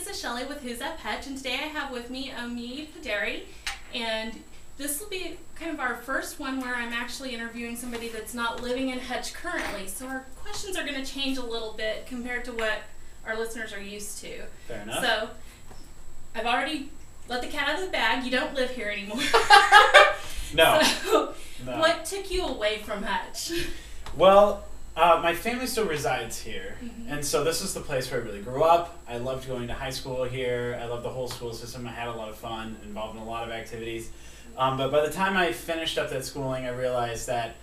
this is Shelly with Who's Up Hutch, and today I have with me Omid Heidari, and this will be kind of our first one where I'm actually interviewing somebody that's not living in Hutch currently, so our questions are going to change a little bit compared to what our listeners are used to. Fair enough. So, I've already let the cat out of the bag. You don't live here anymore. No. So, No. what took you away from Hutch? Well, my family still resides here, Mm-hmm. and so this is the place where I really grew up. I loved going to high school here. I loved the whole school system. I had a lot of fun, involved in a lot of activities. But by the time I finished up that schooling, I realized that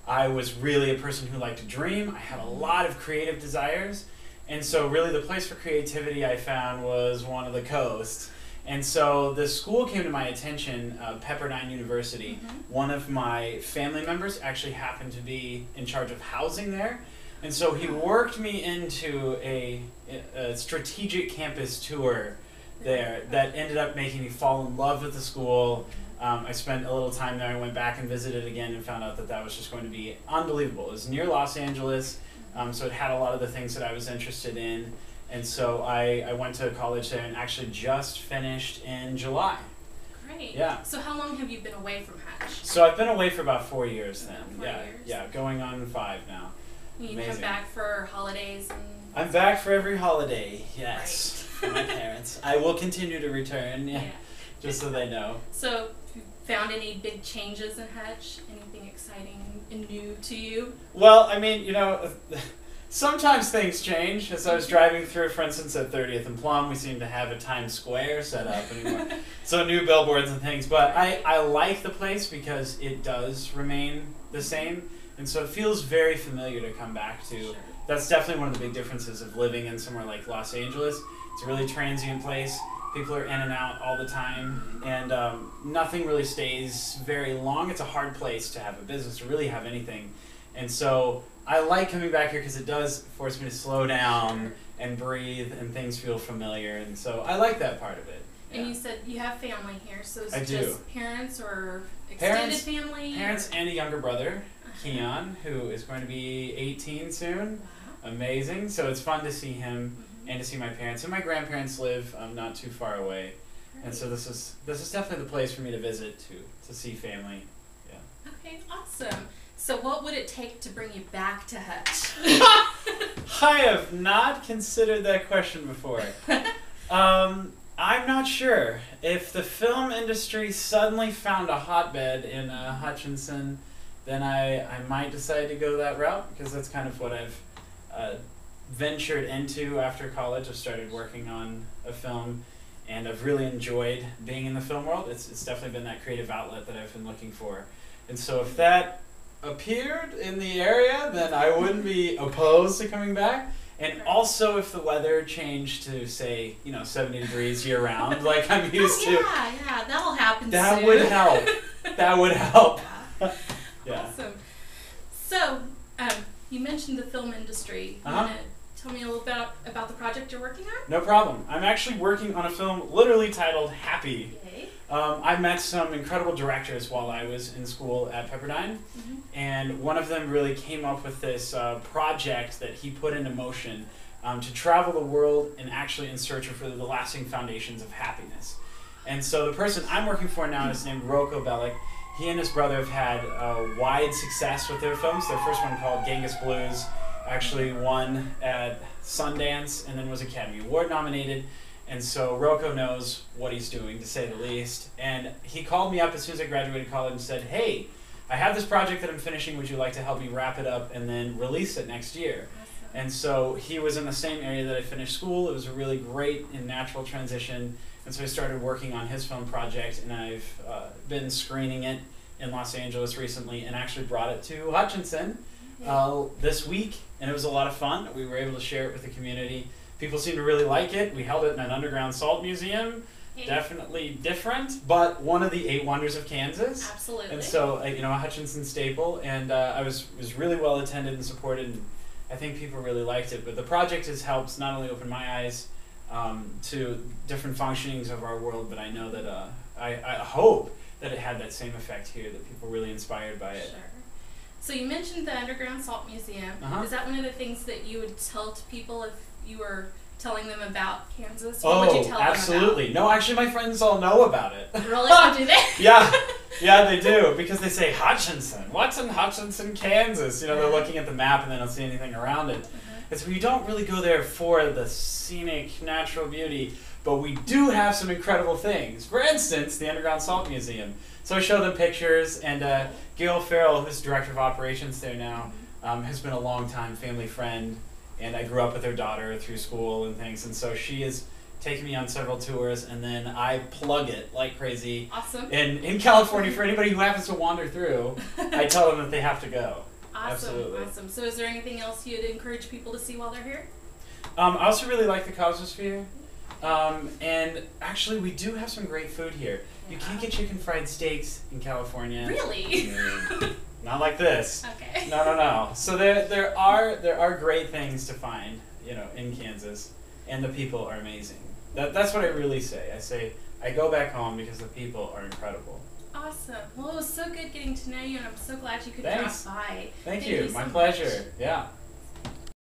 I was really a person who liked to dream. I had a lot of creative desires, and so really the place for creativity I found was one of the coasts. And so the school came to my attention, Pepperdine University. Mm-hmm. One of my family members actually happened to be in charge of housing there. And so he worked me into a strategic campus tour there that ended up making me fall in love with the school. I spent a little time there. I went back and visited again and found out that that was just going to be unbelievable. It was near Los Angeles, so it had a lot of the things that I was interested in. And so I went to college there and actually just finished in July. Great. Yeah. So how long have you been away from Hutch? So I've been away for about 4 years then. About 4 Yeah, years. yeah, going on 5 now. You come Amazing. back for holidays and... I'm back for every holiday, yes, for my parents. I will continue to return, yeah, just so they know. So, found any big changes in Hutch? Anything exciting and new to you? Well, I mean, you know, sometimes things change. As I was driving through, for instance, at 30th and Plum, we seem to have a Times Square set up anymore. So new billboards and things. But I like the place because it does remain the same. And so it feels very familiar to come back to. Sure. That's definitely one of the big differences of living in somewhere like Los Angeles. It's a really transient place. People are in and out all the time. And nothing really stays very long. It's a hard place to have a business, to really have anything. And so I like coming back here because it does force me to slow down and breathe, and things feel familiar, and so I like that part of it. Yeah. And you said you have family here, so is I it do. just parents or extended family? Parents and a younger brother, Keon, who is going to be 18 soon. Wow. Amazing. So it's fun to see him and to see my parents. And my grandparents live not too far away, and so this is definitely the place for me to visit to see family. Yeah. Okay, awesome. So what would it take to bring you back to Hutch? I have not considered that question before. I'm not sure. If the film industry suddenly found a hotbed in Hutchinson, then I might decide to go that route, because that's kind of what I've ventured into after college. I've started working on a film, and I've really enjoyed being in the film world. It's definitely been that creative outlet that I've been looking for. And so if that appeared in the area, then I wouldn't be opposed to coming back. And also if the weather changed to, say, 70 degrees year round, like I'm used to. Yeah, that'll happen That soon. would help. That would help. Yeah. Awesome. So, you mentioned the film industry. You want to tell me a little bit about the project you're working on? No problem. I'm actually working on a film literally titled Happy. Yay. I met some incredible directors while I was in school at Pepperdine, and one of them really came up with this project that he put into motion to travel the world and actually in search of really the lasting foundations of happiness. And so the person I'm working for now is named Rocco Bellic. He and his brother have had wide success with their films. Their first one, called Genghis Blues, actually won at Sundance and then was Academy Award nominated. And so Rocco knows what he's doing, to say the least. And he called me up as soon as I graduated college and said, "Hey, I have this project that I'm finishing. Would you like to help me wrap it up and then release it next year?" Awesome. And so he was in the same area that I finished school. It was a really great and natural transition. And so I started working on his film project, and I've been screening it in Los Angeles recently, and actually brought it to Hutchinson this week. And it was a lot of fun. We were able to share it with the community. People seem to really like it. We held it in an underground salt museum. Hey. Definitely different, but one of the 8 wonders of Kansas. Absolutely. And so, a Hutchinson staple. And I was really well attended and supported, and I think people really liked it. But the project has helped not only open my eyes to different functionings of our world, but I know that I hope that it had that same effect here, that people were really inspired by it. Sure. So you mentioned the Underground Salt Museum. Uh-huh. Is that one of the things that you would tell to people if you were telling them about Kansas? What would you tell absolutely. them No, actually, my friends all know about it. Really? Oh, do they? Yeah. Yeah, they do, because they say Hutchinson. What's in Hutchinson, Kansas? You know, they're looking at the map and they don't see anything around it. It's we don't really go there for the scenic, natural beauty, but we do have some incredible things. For instance, the Underground Salt Museum. So I show them pictures, and Gail Farrell, who's director of operations there now, has been a long-time family friend, and I grew up with her daughter through school and things, and so she is taking me on several tours, and then I plug it like crazy. Awesome. In California, for anybody who happens to wander through, I tell them that they have to go. Awesome. Absolutely. Awesome. So is there anything else you'd encourage people to see while they're here? I also really like the Cosmosphere. And actually, we do have some great food here. You can't get chicken fried steaks in California. Really? Not like this. Okay. No. So there are great things to find, you know, in Kansas, and the people are amazing. That's what I really say. I say I go back home because the people are incredible. Awesome. Well, it was so good getting to know you, and I'm so glad you could Thanks. drop by. Thank you. So My much. pleasure. Yeah.